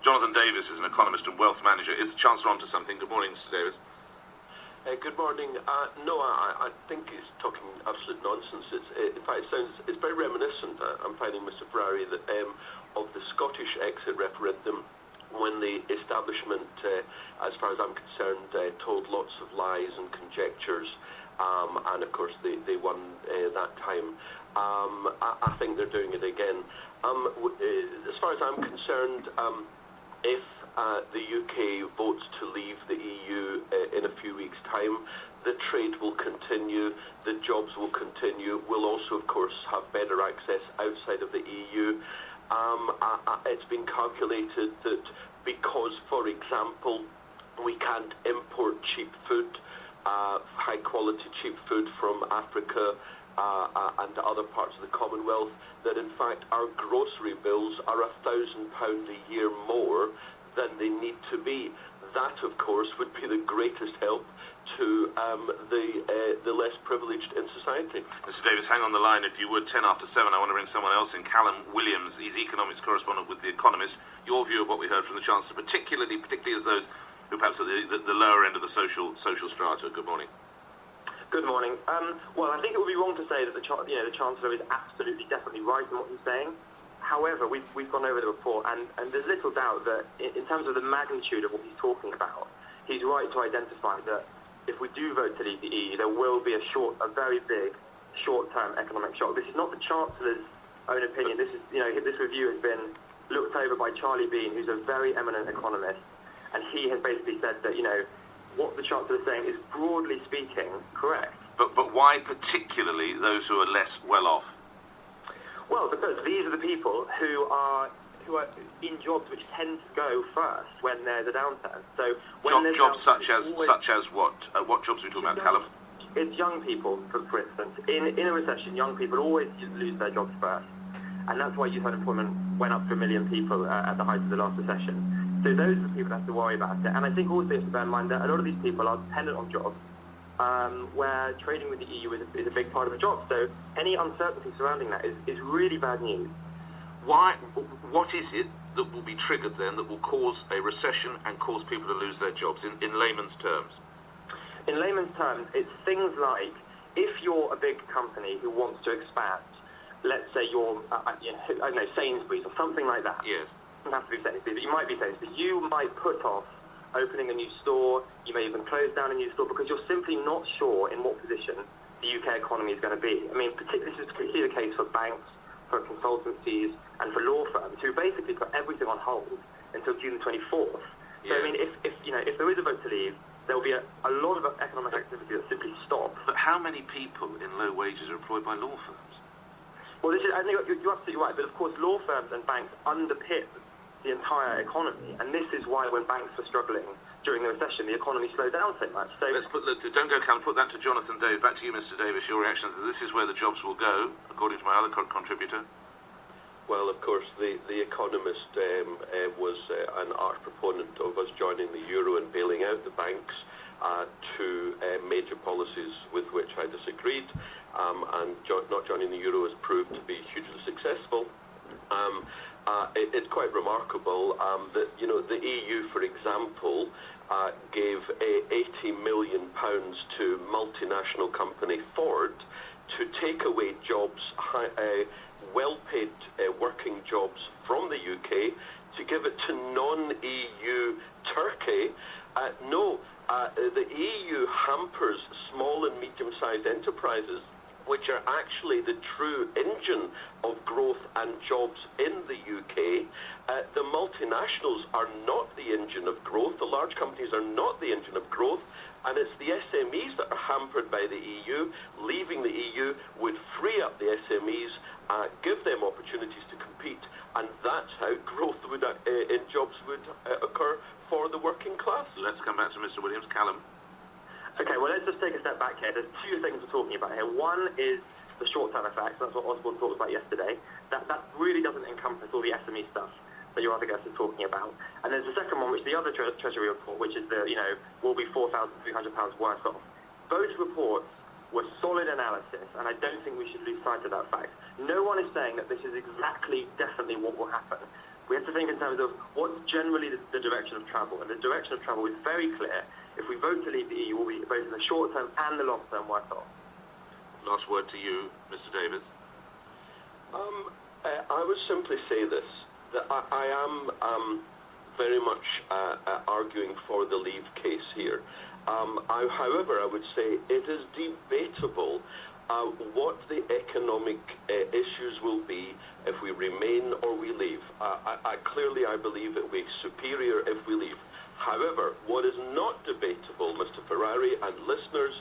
Jonathan Davis is an economist and wealth manager. Is the Chancellor onto something? Good morning, Mr. Davis. Good morning. No, I think he's talking absolute nonsense. In fact, it's very reminiscent, I'm finding, Mr. Ferrari, that, of the Scottish exit referendum, when the establishment, as far as I'm concerned, told lots of lies and conjectures, and of course they won that time. I think they're doing it again. As far as I'm concerned, if the UK votes to leave the EU in a few weeks' time, the trade will continue, the jobs will continue. We'll also, of course, have better access outside of the EU. It's been calculated that because, for example, we can't import cheap food, high-quality cheap food from Africa and other parts of the Commonwealth, that in fact our grocery bills are £1,000 a year more than they need to be. That, of course, would be the greatest help to the less privileged in society. Mr. Davis, hang on the line if you would. 7:10. I want to bring someone else in. Callum Williams, he's economics correspondent with The Economist. Your view of what we heard from the Chancellor, particularly as those who perhaps at the lower end of the social strata. Good morning. Good morning. Well, I think it would be wrong to say that the Chancellor is absolutely, definitely right in what he's saying. However, we've gone over the report, and there's little doubt that in terms of the magnitude of what he's talking about, he's right to identify that if we do vote to leave the EU, there will be a very big short-term economic shock. This is not the Chancellor's own opinion. This is, this review has been looked over by Charlie Bean, who's a very eminent economist, and he has basically said that, what the Chancellor is saying is, broadly speaking, correct. But why particularly those who are less well off? Well, because these are the people who are in jobs which tend to go first when there's a downturn. So when jobs such as what? What jobs are we talking about, Callum? It's young people, for instance. In a recession, young people always lose their jobs first, and that's why youth unemployment went up to 1 million people at the height of the last recession. So those are the people that have to worry about it. And I think also you have to bear in mind that a lot of these people are dependent on jobs, where trading with the EU is a big part of the job. So any uncertainty surrounding that is really bad news. What is it that will be triggered then that will cause a recession and cause people to lose their jobs, in layman's terms? In layman's terms, it's things like, if you're a big company who wants to expand, let's say you're, Sainsbury's or something like that. Yes. It doesn't have to be Sainsbury's, but you might be Sainsbury's. You might put off opening a new store, you may even close down a new store because you're simply not sure in what position the UK economy is going to be. I mean, this is particularly the case for banks, for consultancies, and for law firms who basically put everything on hold until June 24th. Yes. So I mean, if there is a vote to leave, there will be a lot of economic activity that simply stops. But how many people in low wages are employed by law firms? Well, I think you're absolutely right, but of course law firms and banks underpin the entire economy, and this is why when banks were struggling during the recession, the economy slowed down so much. So don't go, Callum, put that to Jonathan Davis. Back to you, Mr. Davis, your reaction. This is where the jobs will go, according to my other contributor. Well, of course, the Economist was an arch proponent of us joining the euro and bailing out the banks, two major policies with which I disagreed, and not joining the euro has proved to be hugely successful. It's quite remarkable that, the EU, for example, gave £80 million to multinational company Ford to take away jobs, well-paid working jobs from the UK, to give it to non-EU Turkey. The EU hampers small and medium-sized enterprises, which are actually the true engine of growth and jobs in the UK. The multinationals are not the engine of growth. The large companies are not the engine of growth. And it's the SMEs that are hampered by the EU. Leaving the EU would free up the SMEs, give them opportunities to compete, and that's how growth in jobs would occur for the working class. Let's come back to Mr. Williams. Callum. Okay, well, let's just take a step back here. There's two things we're talking about here. One is the short-term effects. That's what Osborne talked about yesterday. That really doesn't encompass all the SME stuff that your other guest is talking about. And there's the second one, which the other Treasury report, which is will be £4,300 worse off. Both reports were solid analysis, and I don't think we should lose sight of that fact. No one is saying that this is exactly, definitely what will happen. We have to think in terms of what's generally the direction of travel. And the direction of travel is very clear. If we vote to leave the EU, we'll be both in the short term and the long term worse off. Last word to you, Mr. Davis. I would simply say this, that I am very much arguing for the leave case here. However, I would say it is debatable what the economic issues will be if we remain or we leave. Clearly, I believe it will be superior if we leave. However, what is not debatable, Mr. Ferrari and listeners,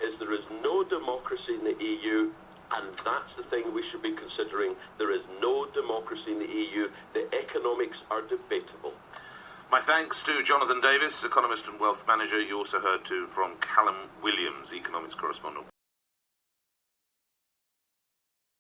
is there is no democracy in the EU, and that's the thing we should be considering. There is no democracy in the EU. The economics are debatable. My thanks to Jonathan Davis, economist and wealth manager. You also heard from Callum Williams, economics correspondent.